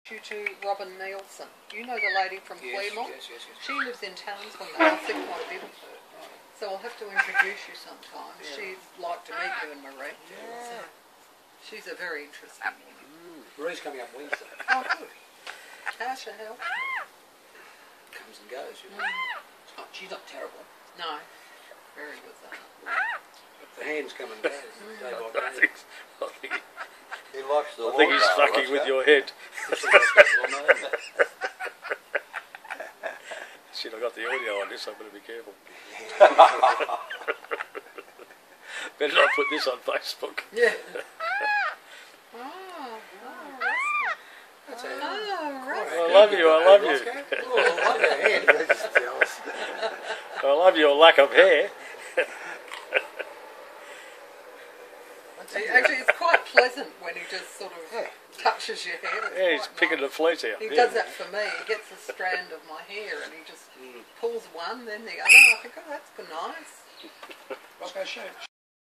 You to Robin Nielsen. You know the lady from Claremont? Yes. She lives in Townsville now. I think quite a bit of her. So I'll have to introduce you sometime. Yeah. She'd like to meet you and Marie. Yeah. So she's a very interesting woman. Marie's coming up Wednesday. Oh, good. How's her health? Comes and goes, you know. She's not terrible. No. Very good, though. But the hands come and go. Day by day. I think He likes the I think he's fucking with your head. Shit, I got the audio on this, I better be careful. Better not put this on Facebook. Yeah. That's it. Oh, I love you, I love you. Oh, I love your head. You're just jealous. I love your lack of hair. Actually, it's quite pleasant when he just sort of touches your hair. Yeah, he's picking the fleece out. He does that for me. He gets a strand of my hair and he just pulls one, then the other. I think, oh, that's nice. I'll go show.